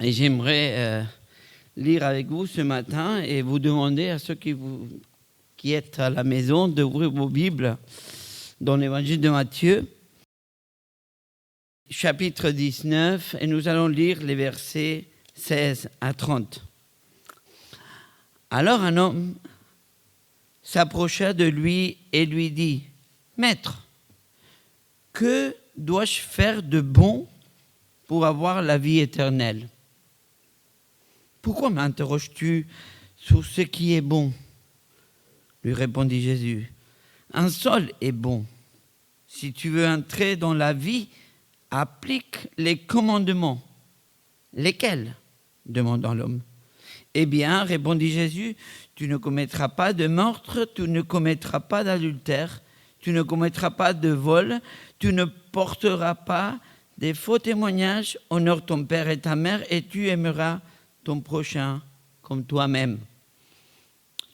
Et j'aimerais lire avec vous ce matin et vous demander à ceux qui êtes à la maison d'ouvrir vos Bibles dans l'évangile de Matthieu, chapitre 19, et nous allons lire les versets 16 à 30. Alors un homme s'approcha de lui et lui dit : « Maître, que dois-je faire de bon pour avoir la vie éternelle ? » « Pourquoi m'interroges-tu sur ce qui est bon ? » lui répondit Jésus. « Un seul est bon. Si tu veux entrer dans la vie, applique les commandements. » « Lesquels ? » demanda l'homme. « Eh bien, répondit Jésus, tu ne commettras pas de meurtre, tu ne commettras pas d'adultère, tu ne commettras pas de vol, tu ne porteras pas des faux témoignages, honore ton père et ta mère, et tu aimeras ton prochain comme toi-même. »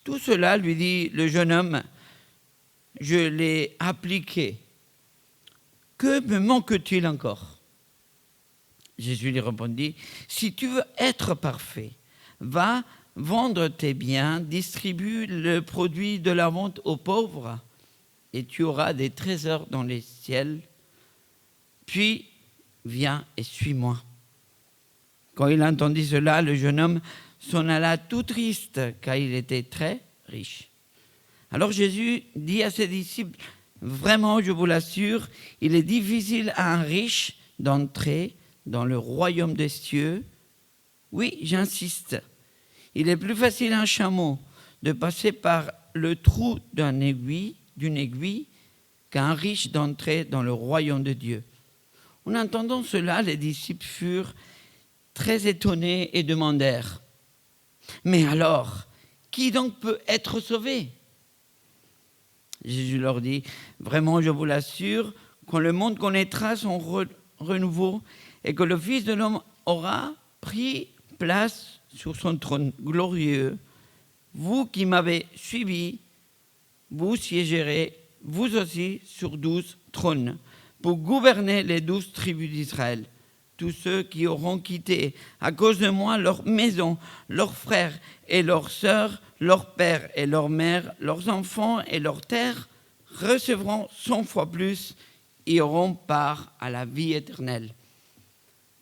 Tout cela, lui dit le jeune homme, je l'ai appliqué. Que me manque-t-il encore ? Jésus lui répondit, si tu veux être parfait, va vendre tes biens, distribue le produit de la vente aux pauvres, et tu auras des trésors dans les ciels. Puis, viens et suis-moi. Quand il entendit cela, le jeune homme s'en alla tout triste, car il était très riche. Alors Jésus dit à ses disciples, vraiment, je vous l'assure, il est difficile à un riche d'entrer dans le royaume des cieux. Oui, j'insiste, il est plus facile à un chameau de passer par le trou d'une aiguille qu'à un riche d'entrer dans le royaume de Dieu. En entendant cela, les disciples furent très étonnés et demandèrent : « Mais alors, qui donc peut être sauvé ?» Jésus leur dit : « Vraiment, je vous l'assure, quand le monde connaîtra son renouveau et que le Fils de l'homme aura pris place sur son trône glorieux, vous qui m'avez suivi, vous siégerez, vous aussi, sur 12 trônes, pour gouverner les 12 tribus d'Israël. Tous ceux qui auront quitté à cause de moi leur maison, leurs frères et leurs sœurs, leur père et leur mère, leurs enfants et leurs terres, recevront 100 fois plus et auront part à la vie éternelle.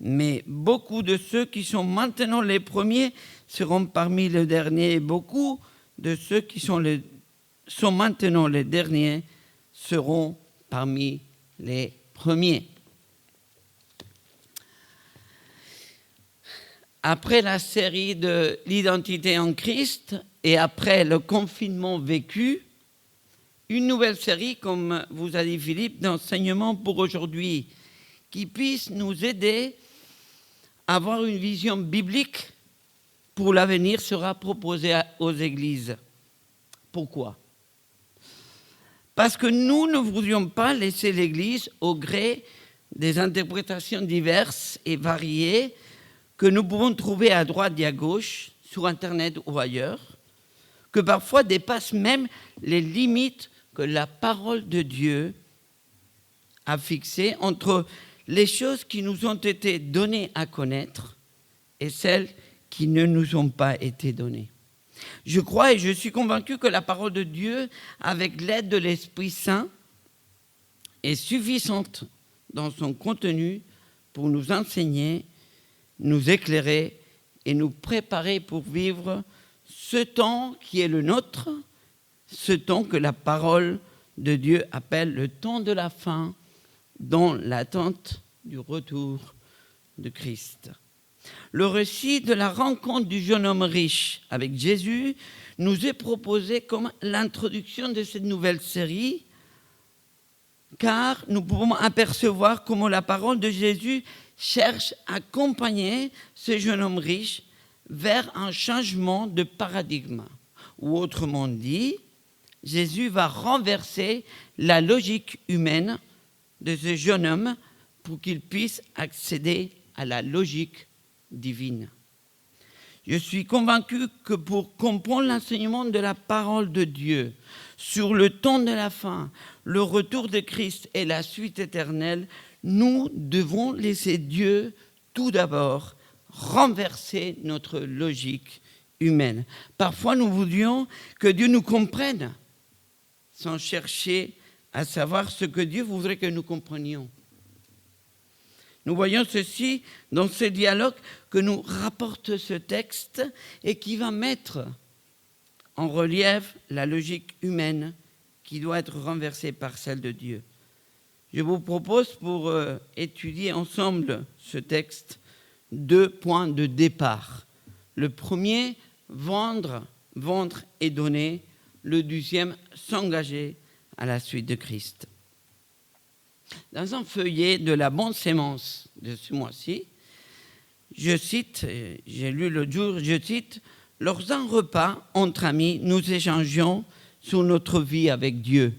Mais beaucoup de ceux qui sont maintenant les premiers seront parmi les derniers, et beaucoup de ceux qui sont maintenant les derniers seront parmi les premiers. Après la série de l'identité en Christ et après le confinement vécu, une nouvelle série, comme vous a dit Philippe, d'enseignements pour aujourd'hui, qui puisse nous aider à avoir une vision biblique pour l'avenir sera proposée aux églises. Pourquoi ? Parce que nous ne voudrions pas laisser l'Église au gré des interprétations diverses et variées que nous pouvons trouver à droite et à gauche, sur Internet ou ailleurs, que parfois dépassent même les limites que la parole de Dieu a fixées entre les choses qui nous ont été données à connaître et celles qui ne nous ont pas été données. Je crois et je suis convaincu que la parole de Dieu, avec l'aide de l'Esprit Saint, est suffisante dans son contenu pour nous enseigner, nous éclairer et nous préparer pour vivre ce temps qui est le nôtre, ce temps que la parole de Dieu appelle le temps de la fin, dans l'attente du retour de Christ. Le récit de la rencontre du jeune homme riche avec Jésus nous est proposé comme l'introduction de cette nouvelle série, car nous pouvons apercevoir comment la parole de Jésus cherche à accompagner ce jeune homme riche vers un changement de paradigme. Ou autrement dit, Jésus va renverser la logique humaine de ce jeune homme pour qu'il puisse accéder à la logique divine. Je suis convaincu que pour comprendre l'enseignement de la parole de Dieu sur le temps de la fin, le retour de Christ et la suite éternelle, nous devons laisser Dieu tout d'abord renverser notre logique humaine. Parfois, nous voudrions que Dieu nous comprenne sans chercher à savoir ce que Dieu voudrait que nous comprenions. Nous voyons ceci dans ce dialogue que nous rapporte ce texte et qui va mettre en relief la logique humaine qui doit être renversée par celle de Dieu. Je vous propose pour étudier ensemble ce texte 2 points de départ. Le premier, vendre et donner. Le deuxième, s'engager à la suite de Christ. Dans un feuillet de la Bonne Sémence de ce mois-ci, je cite, j'ai lu l'autre jour, je cite, « Lors d'un repas entre amis, nous échangions sur notre vie avec Dieu.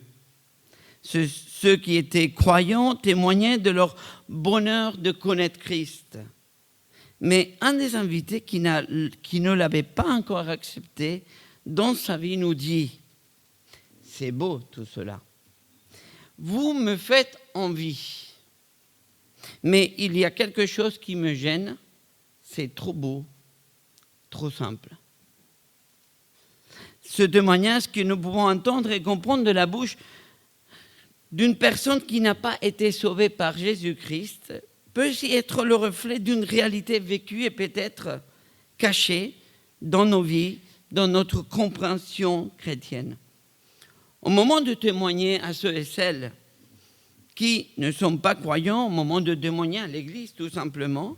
Ceux qui étaient croyants témoignaient de leur bonheur de connaître Christ. Mais un des invités qui ne l'avait pas encore accepté dans sa vie nous dit, « C'est beau tout cela. Vous me faites envie. Mais il y a quelque chose qui me gêne, c'est trop beau, trop simple. » Ce témoignage que nous pouvons entendre et comprendre de la bouche d'une personne qui n'a pas été sauvée par Jésus-Christ peut aussi être le reflet d'une réalité vécue et peut-être cachée dans nos vies, dans notre compréhension chrétienne. Au moment de témoigner à ceux et celles qui ne sont pas croyants, au moment de témoigner à l'Église tout simplement,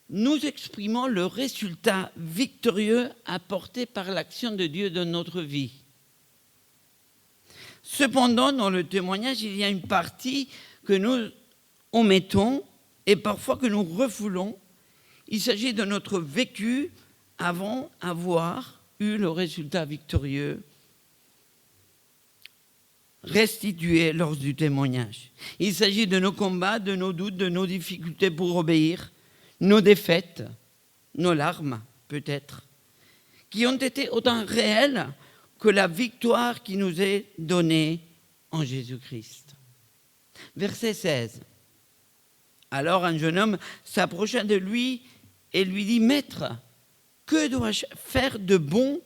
nous exprimons le résultat victorieux apporté par l'action de Dieu dans notre vie. Cependant, dans le témoignage, il y a une partie que nous omettons et parfois que nous refoulons. Il s'agit de notre vécu avant avoir eu le résultat victorieux restitué lors du témoignage. Il s'agit de nos combats, de nos doutes, de nos difficultés pour obéir, nos défaites, nos larmes peut-être, qui ont été autant réelles que la victoire qui nous est donnée en Jésus-Christ. Verset 16. Alors un jeune homme s'approcha de lui et lui dit, « Maître, que dois-je faire de bon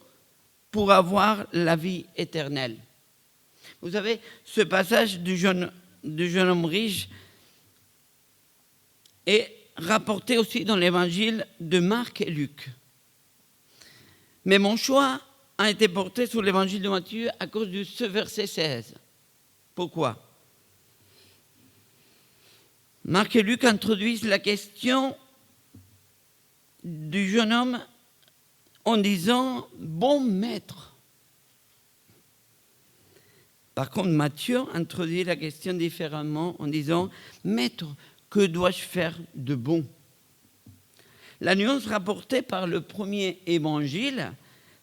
pour avoir la vie éternelle ?» Vous savez, ce passage du jeune homme riche est rapporté aussi dans l'évangile de Marc et Luc. Mais mon choix a été porté sur l'évangile de Matthieu à cause de ce verset 16. Pourquoi ? Marc et Luc introduisent la question du jeune homme en disant « bon maître ». Par contre, Matthieu introduit la question différemment en disant « maître, que dois-je faire de bon ?» La nuance rapportée par le premier évangile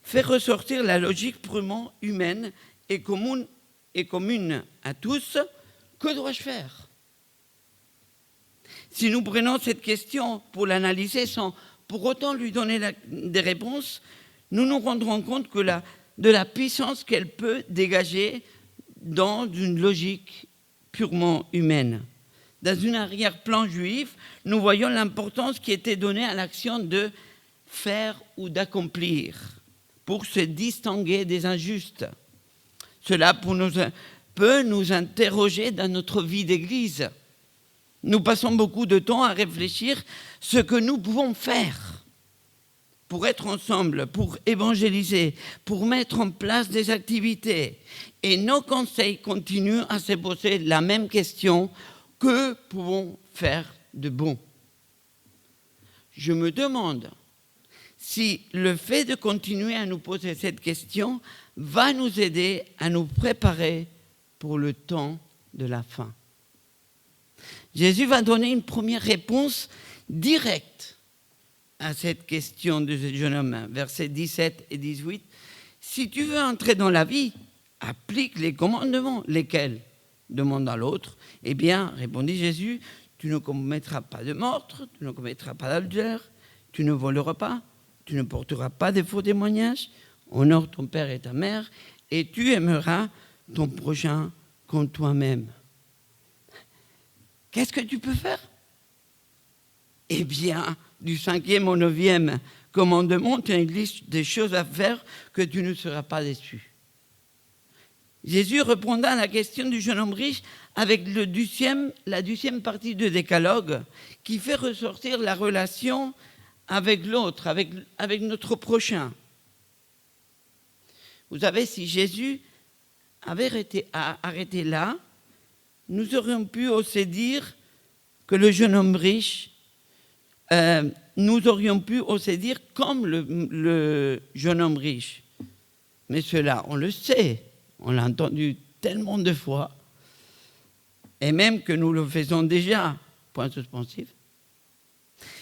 fait ressortir la logique purement humaine et commune à tous. Que dois-je faire ? Si nous prenons cette question pour l'analyser sans pour autant lui donner des réponses, nous nous rendrons compte de la puissance qu'elle peut dégager dans une logique purement humaine. Dans un arrière-plan juif, nous voyons l'importance qui était donnée à l'action de faire ou d'accomplir pour se distinguer des injustes. Cela peut nous interroger dans notre vie d'Église. Nous passons beaucoup de temps à réfléchir ce que nous pouvons faire pour être ensemble, pour évangéliser, pour mettre en place des activités. Et nos conseils continuent à se poser la même question, que pouvons faire de bon ? Je me demande si le fait de continuer à nous poser cette question va nous aider à nous préparer pour le temps de la fin. Jésus va donner une première réponse directe à cette question de ce jeune homme, versets 17 et 18. « Si tu veux entrer dans la vie, applique les commandements. Lesquels ? » demanda l'autre. « Eh bien, répondit Jésus, tu ne commettras pas de meurtre, tu ne commettras pas d'adultère, tu ne voleras pas, tu ne porteras pas de faux témoignages, honore ton père et ta mère, et tu aimeras ton prochain comme toi-même. » Qu'est-ce que tu peux faire ? Eh bien, du 5e au 9e commandement, tu as une liste des choses à faire que tu ne seras pas déçu. Jésus répondant à la question du jeune homme riche avec la 10e partie du décalogue qui fait ressortir la relation avec l'autre, avec notre prochain. Vous savez, si Jésus avait arrêté là, nous aurions pu aussi dire que le jeune homme riche, nous aurions pu aussi dire comme le jeune homme riche. Mais cela, on le sait, on l'a entendu tellement de fois, et même que nous le faisons déjà, point suspensif.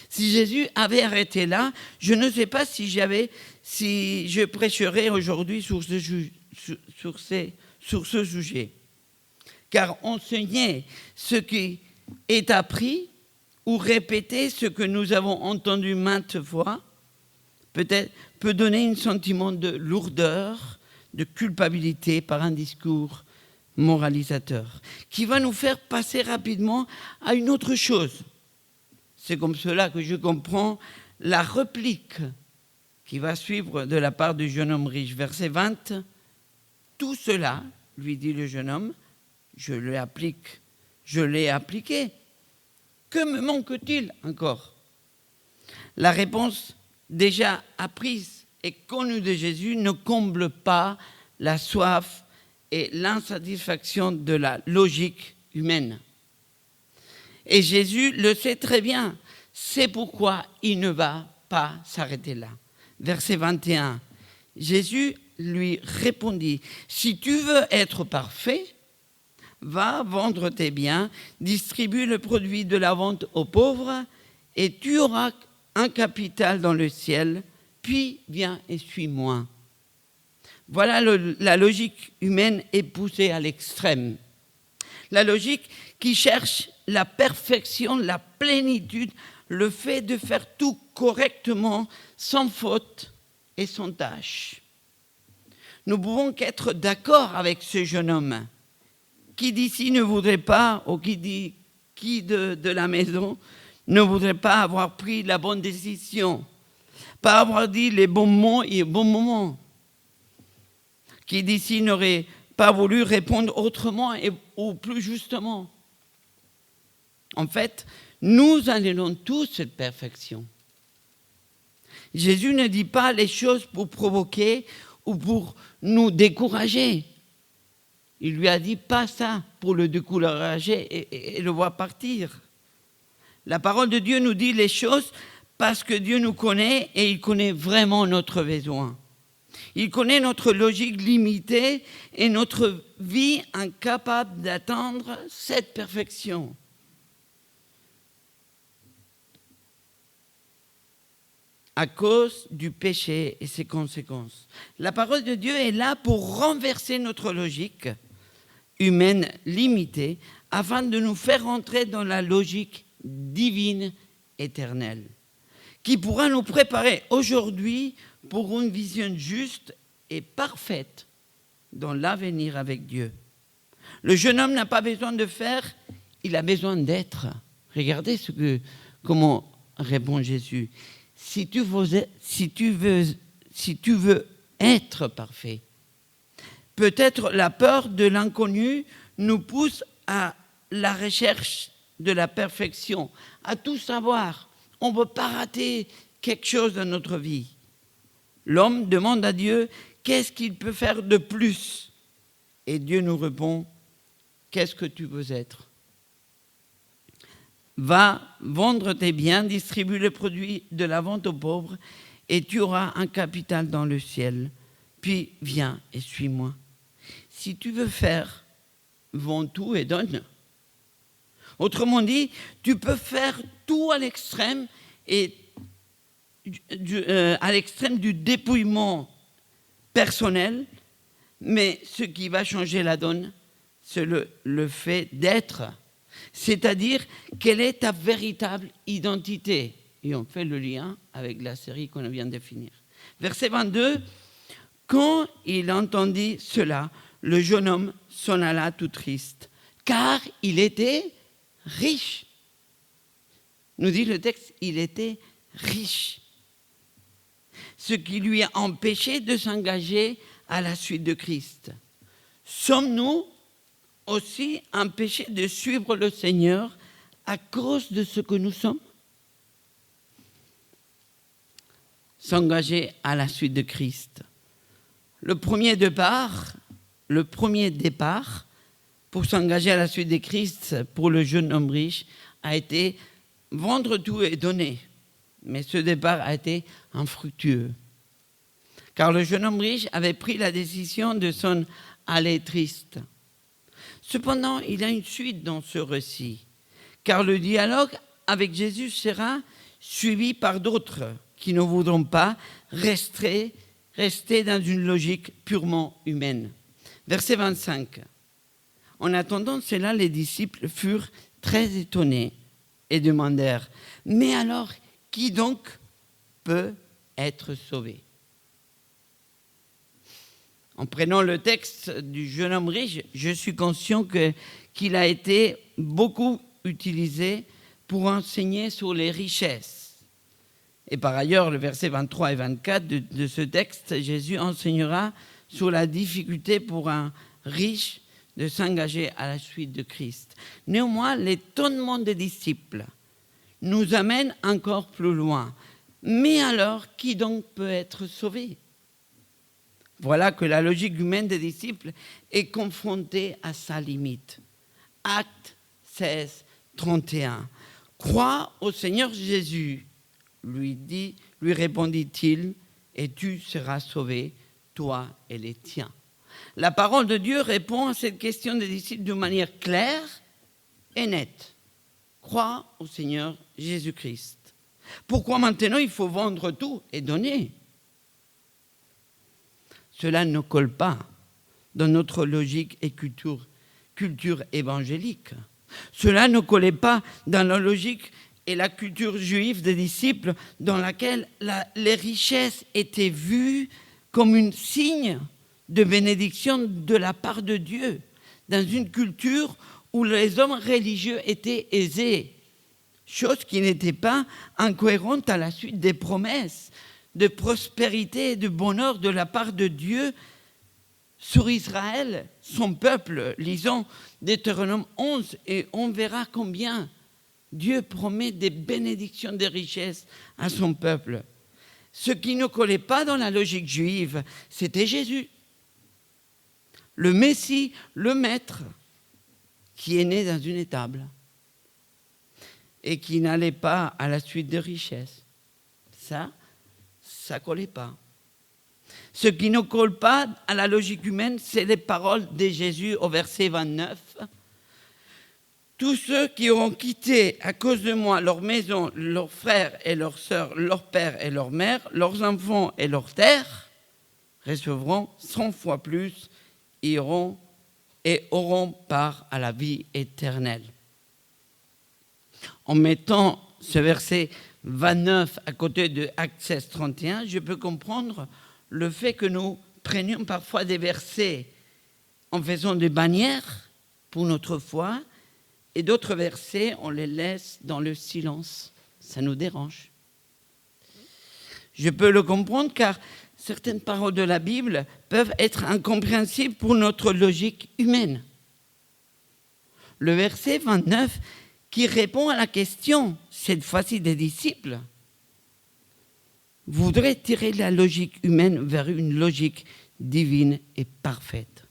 Si Jésus avait arrêté là, je ne sais pas si je prêcherais aujourd'hui sur ce sujet. Car enseigner ce qui est appris ou répéter ce que nous avons entendu maintes fois peut donner un sentiment de lourdeur, de culpabilité par un discours moralisateur qui va nous faire passer rapidement à une autre chose. C'est comme cela que je comprends la réplique qui va suivre de la part du jeune homme riche. Verset 20, « Tout cela, lui dit le jeune homme, je l'ai appliqué. Que me manque-t-il encore ?» La réponse déjà apprise et connue de Jésus ne comble pas la soif et l'insatisfaction de la logique humaine. Et Jésus le sait très bien. C'est pourquoi il ne va pas s'arrêter là. Verset 21. Jésus lui répondit, « Si tu veux être parfait, va vendre tes biens, distribue le produit de la vente aux pauvres, et tu auras un capital dans le ciel, puis viens et suis-moi. » Voilà la logique humaine est poussée à l'extrême. La logique qui cherche la perfection, la plénitude, le fait de faire tout correctement, sans faute et sans tâche. Nous pouvons qu'être d'accord avec ce jeune homme. Qui d'ici ne voudrait pas, ou qui de la maison ne voudrait pas avoir pris la bonne décision, pas avoir dit les bons mots et les bons moments. Qui d'ici n'aurait pas voulu répondre autrement ou plus justement. En fait, nous anhelons tous cette perfection. Jésus ne dit pas les choses pour provoquer ou pour nous décourager. Il lui a dit pas ça pour le décourager et le voir partir. La parole de Dieu nous dit les choses parce que Dieu nous connaît et il connaît vraiment notre besoin. Il connaît notre logique limitée et notre vie incapable d'atteindre cette perfection. À cause du péché et ses conséquences. La parole de Dieu est là pour renverser notre logique humaine limitée afin de nous faire entrer dans la logique divine éternelle qui pourra nous préparer aujourd'hui pour une vision juste et parfaite dans l'avenir avec Dieu. Le jeune homme n'a pas besoin de faire, il a besoin d'être. Regardez comment répond Jésus. Si tu veux être parfait, peut-être la peur de l'inconnu nous pousse à la recherche de la perfection, à tout savoir. On ne veut pas rater quelque chose dans notre vie. L'homme demande à Dieu qu'est-ce qu'il peut faire de plus. Et Dieu nous répond, qu'est-ce que tu veux être ? Va vendre tes biens, distribue le produit de la vente aux pauvres et tu auras un capital dans le ciel. Puis viens et suis-moi. Si tu veux faire, vends tout et donne. Autrement dit, tu peux faire tout à l'extrême et à l'extrême du dépouillement personnel, mais ce qui va changer la donne, c'est le fait d'être. C'est-à-dire, quelle est ta véritable identité ? Et on fait le lien avec la série qu'on vient de finir. Verset 22, quand il entendit cela, le jeune homme s'en alla tout triste, car il était riche. Nous dit le texte, il était riche. Ce qui lui a empêché de s'engager à la suite de Christ. Sommes-nous aussi empêchés de suivre le Seigneur à cause de ce que nous sommes? S'engager à la suite de Christ. Le premier départ pour s'engager à la suite de Christ pour le jeune homme riche a été vendre tout et donner. Mais ce départ a été infructueux. Car le jeune homme riche avait pris la décision de s'en aller triste. Cependant, il y a une suite dans ce récit. Car le dialogue avec Jésus sera suivi par d'autres qui ne voudront pas rester dans une logique purement humaine. Verset 25. En attendant cela, les disciples furent très étonnés et demandèrent « Mais alors, qui donc peut être sauvé ?» En prenant le texte du jeune homme riche, je suis conscient qu'il a été beaucoup utilisé pour enseigner sur les richesses. Et par ailleurs, le verset 23 et 24 de ce texte, Jésus enseignera sur la difficulté pour un riche de s'engager à la suite de Christ. Néanmoins, l'étonnement des disciples nous amène encore plus loin. Mais alors, qui donc peut être sauvé? Voilà que la logique humaine des disciples est confrontée à sa limite. Acte 16, 31. Crois au Seigneur Jésus, lui répondit-il, et tu seras sauvé, toi et les tiens. La parole de Dieu répond à cette question des disciples de manière claire et nette. Crois au Seigneur Jésus-Christ. Pourquoi maintenant il faut vendre tout et donner? Cela ne colle pas dans notre logique et culture évangélique. Cela ne collait pas dans la logique et la culture juive des disciples dans laquelle les richesses étaient vues comme un signe de bénédiction de la part de Dieu, dans une culture où les hommes religieux étaient aisés, chose qui n'était pas incohérente à la suite des promesses de prospérité et de bonheur de la part de Dieu sur Israël, son peuple. Lisons Deutéronome 11 et on verra combien Dieu promet des bénédictions, des richesses à son peuple. Ce qui ne collait pas dans la logique juive, c'était Jésus, le Messie, le Maître, qui est né dans une étable et qui n'allait pas à la suite de richesses. Ça ne collait pas. Ce qui ne colle pas à la logique humaine, c'est les paroles de Jésus au verset 29. Tous ceux qui auront quitté à cause de moi leur maison, leurs frères et leurs sœurs, leur père et leur mère, leurs enfants et leurs terres, recevront 100 fois plus et auront part à la vie éternelle. En mettant ce verset 29 à côté de Acte 16, 31, je peux comprendre le fait que nous prenions parfois des versets en faisant des bannières pour notre foi et d'autres versets, on les laisse dans le silence. Ça nous dérange. Je peux le comprendre car certaines paroles de la Bible peuvent être incompréhensibles pour notre logique humaine. Le verset 29 qui répond à la question, cette fois-ci des disciples, voudrait tirer la logique humaine vers une logique divine et parfaite.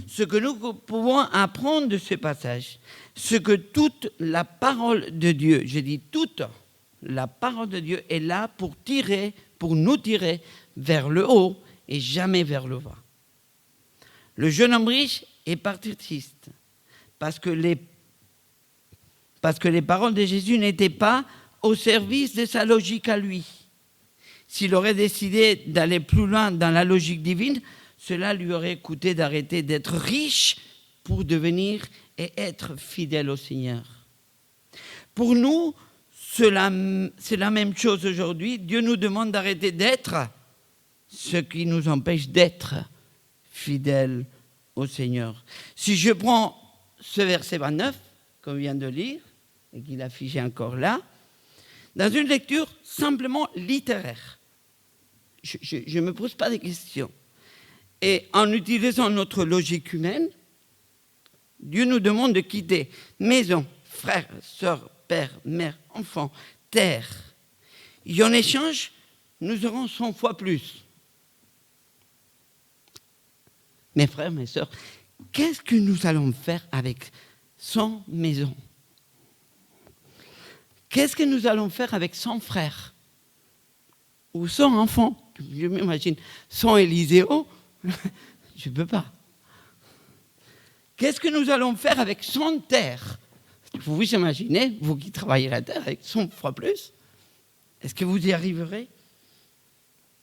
Ce que nous pouvons apprendre de ce passage, c'est que toute la parole de Dieu, je dis toute la parole de Dieu est là pour nous tirer vers le haut et jamais vers le bas. Le jeune homme riche est parti triste parce que les paroles de Jésus n'étaient pas au service de sa logique à lui. S'il aurait décidé d'aller plus loin dans la logique divine, cela lui aurait coûté d'arrêter d'être riche pour devenir et être fidèle au Seigneur. Pour nous, c'est la même chose aujourd'hui. Dieu nous demande d'arrêter d'être ce qui nous empêche d'être fidèles au Seigneur. Si je prends ce verset 29, qu'on vient de lire, et qu'il a figé encore là, dans une lecture simplement littéraire. Je ne me pose pas de questions. Et en utilisant notre logique humaine, Dieu nous demande de quitter maison, frères, sœurs, père, mère, enfants, terre. Et en échange, nous aurons 100 fois plus. Mes frères, mes sœurs, qu'est-ce que nous allons faire avec 100 maisons? Qu'est-ce que nous allons faire avec 100 frères? Ou 100 enfants? Je m'imagine 100 Élyséos, je ne peux pas. Qu'est-ce que nous allons faire avec 100 terres? Vous vous imaginez, vous qui travaillez la terre avec 100 fois plus? Est-ce que vous y arriverez?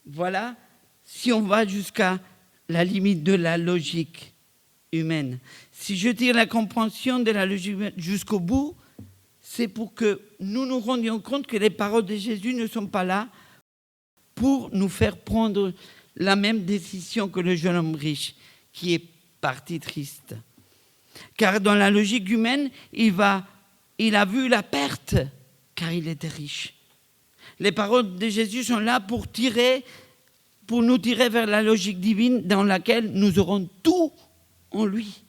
Voilà, si on va jusqu'à la limite de la logique humaine. Si je tire la compréhension de la logique humaine jusqu'au bout, c'est pour que nous nous rendions compte que les paroles de Jésus ne sont pas là pour nous faire prendre la même décision que le jeune homme riche qui est parti triste. Car dans la logique humaine, il a vu la perte car il était riche. Les paroles de Jésus sont là pour nous tirer vers la logique divine dans laquelle nous aurons tout en lui.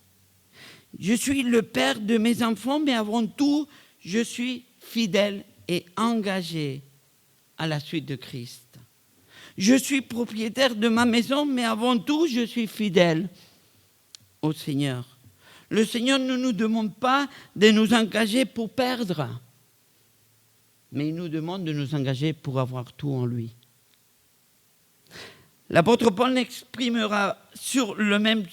Je suis le père de mes enfants, mais avant tout, je suis fidèle et engagé à la suite de Christ. Je suis propriétaire de ma maison, mais avant tout, je suis fidèle au Seigneur. Le Seigneur ne nous demande pas de nous engager pour perdre, mais il nous demande de nous engager pour avoir tout en lui. L'apôtre Paul s'exprimera sur le même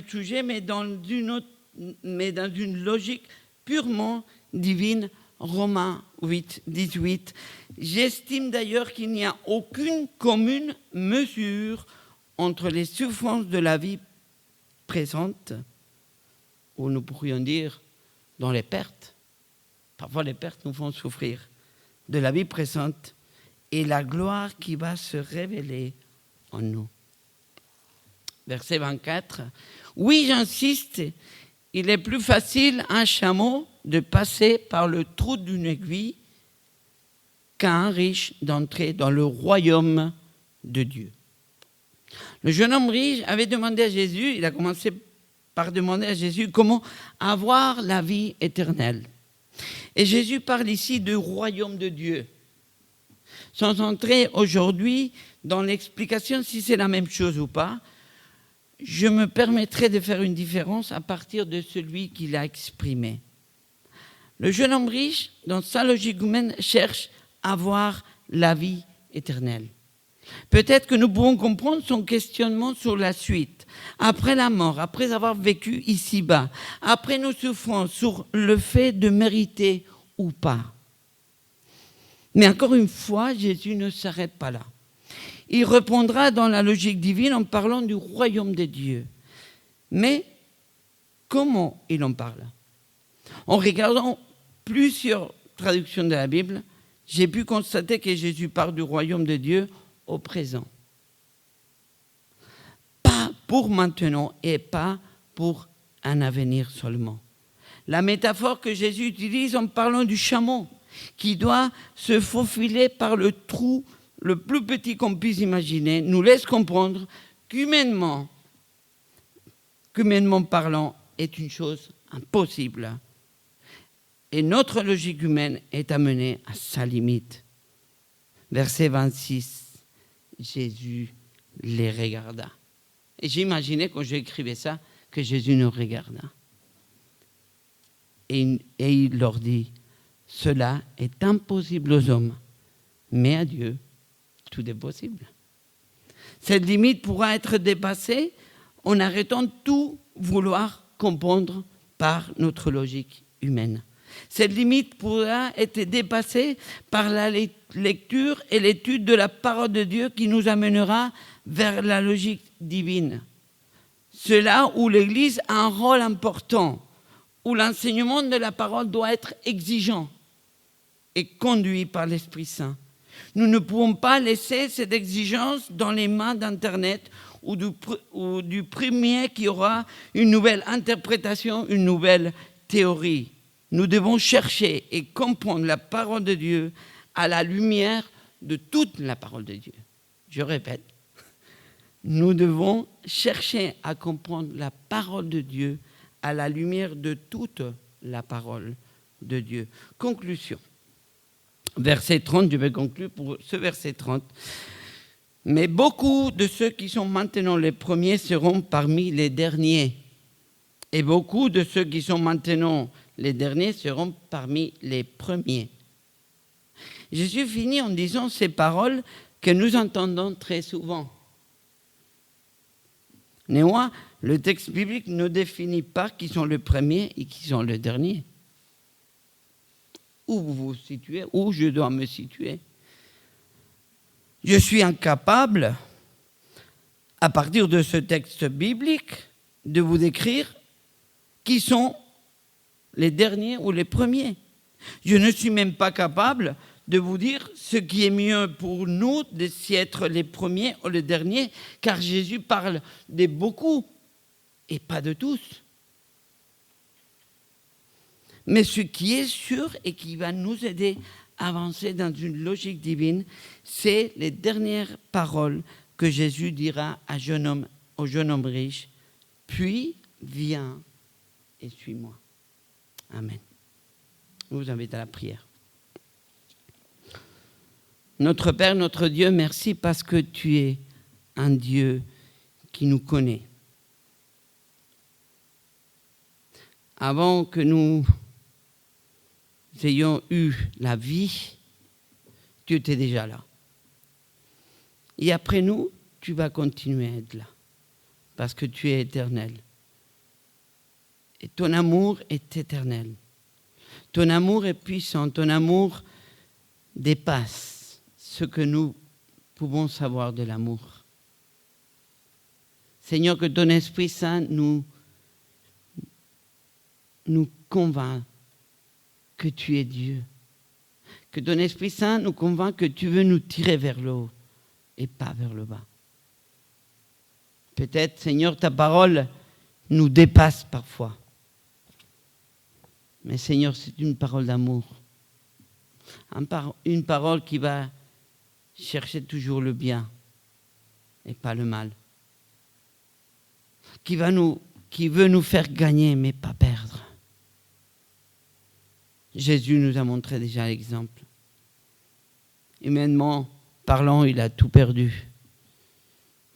sujet, mais dans une logique purement divine. Romains 8, 18. J'estime d'ailleurs qu'il n'y a aucune commune mesure entre les souffrances de la vie présente, ou nous pourrions dire dans les pertes. Parfois les pertes nous font souffrir, de la vie présente et la gloire qui va se révéler en nous. Verset 24. Oui, j'insiste, il est plus facile à un chameau de passer par le trou d'une aiguille qu'à un riche d'entrer dans le royaume de Dieu. Le jeune homme riche avait demandé à Jésus, il a commencé par demander à Jésus comment avoir la vie éternelle. Et Jésus parle ici du royaume de Dieu. Sans entrer aujourd'hui dans l'explication si c'est la même chose ou pas, je me permettrai de faire une différence à partir de celui qu'il a exprimé. Le jeune homme riche, dans sa logique humaine, cherche à avoir la vie éternelle. Peut-être que nous pouvons comprendre son questionnement sur la suite. Après la mort, après avoir vécu ici-bas, après nos souffrances, sur le fait de mériter ou pas. Mais encore une fois, Jésus ne s'arrête pas là. Il répondra dans la logique divine en parlant du royaume de Dieu. Mais comment il en parle? En regardant plusieurs traductions de la Bible, j'ai pu constater que Jésus parle du royaume de Dieu au présent. Pas pour maintenant et pas pour un avenir seulement. La métaphore que Jésus utilise en parlant du chameau qui doit se faufiler par le trou le plus petit qu'on puisse imaginer nous laisse comprendre qu'humainement parlant est une chose impossible. Et notre logique humaine est amenée à sa limite. Verset 26, Jésus les regarda. Et j'imaginais quand j'écrivais ça que Jésus nous regarda. Et il leur dit, cela est impossible aux hommes, mais à Dieu, tout est possible. Cette limite pourra être dépassée en arrêtant de tout vouloir comprendre par notre logique humaine. Cette limite pourra être dépassée par la lecture et l'étude de la parole de Dieu qui nous amènera vers la logique divine. C'est là où l'Église a un rôle important, où l'enseignement de la parole doit être exigeant et conduit par l'Esprit Saint. Nous ne pouvons pas laisser cette exigence dans les mains d'Internet ou du premier qui aura une nouvelle interprétation, une nouvelle théorie. nous devons chercher et comprendre la parole de Dieu à la lumière de toute la parole de Dieu. Je répète, nous devons chercher à comprendre la parole de Dieu à la lumière de toute la parole de Dieu. Conclusion. Verset 30, je vais conclure pour ce verset 30. Mais beaucoup de ceux qui sont maintenant les premiers seront parmi les derniers. Et beaucoup de ceux qui sont maintenant les derniers seront parmi les premiers. Jésus finit en disant ces paroles que nous entendons très souvent. Néanmoins, le texte biblique ne définit pas qui sont les premiers et qui sont les derniers. Où vous vous situez, où je dois me situer. Je suis incapable, à partir de ce texte biblique, de vous décrire qui sont les derniers ou les premiers. Je ne suis même pas capable de vous dire ce qui est mieux pour nous, de si être les premiers ou les derniers, car Jésus parle de beaucoup et pas de tous. Mais ce qui est sûr et qui va nous aider à avancer dans une logique divine, c'est les dernières paroles que Jésus dira au jeune homme riche. Puis, viens et suis-moi. Amen. Je vous invite à la prière. Notre Père, notre Dieu, merci parce que tu es un Dieu qui nous connaît. Avant que nous ayons eu la vie, tu étais déjà là. Et après nous, tu vas continuer à être là, parce que tu es éternel. Et ton amour est éternel. Ton amour est puissant, ton amour dépasse ce que nous pouvons savoir de l'amour. Seigneur, que ton Esprit Saint nous convainc que tu es Dieu. Que ton Esprit Saint nous convainc que tu veux nous tirer vers le haut et pas vers le bas. Peut-être, Seigneur, ta parole nous dépasse parfois. Mais Seigneur, c'est une parole d'amour. Une parole qui va chercher toujours le bien et pas le mal. Qui veut nous faire gagner mais pas perdre. Jésus nous a montré déjà l'exemple. Humainement parlant, il a tout perdu.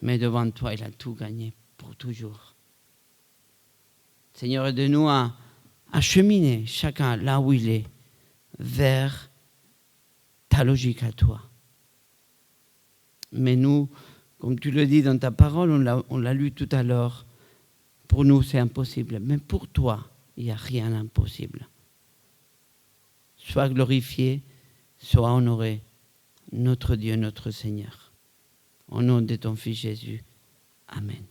Mais devant toi, il a tout gagné pour toujours. Seigneur, aide-nous à cheminer chacun là où il est vers ta logique à toi. Mais nous, comme tu le dis dans ta parole, on l'a lu tout à l'heure, pour nous c'est impossible. Mais pour toi, il n'y a rien d'impossible. Sois glorifié, sois honoré, notre Dieu, notre Seigneur. Au nom de ton Fils Jésus. Amen.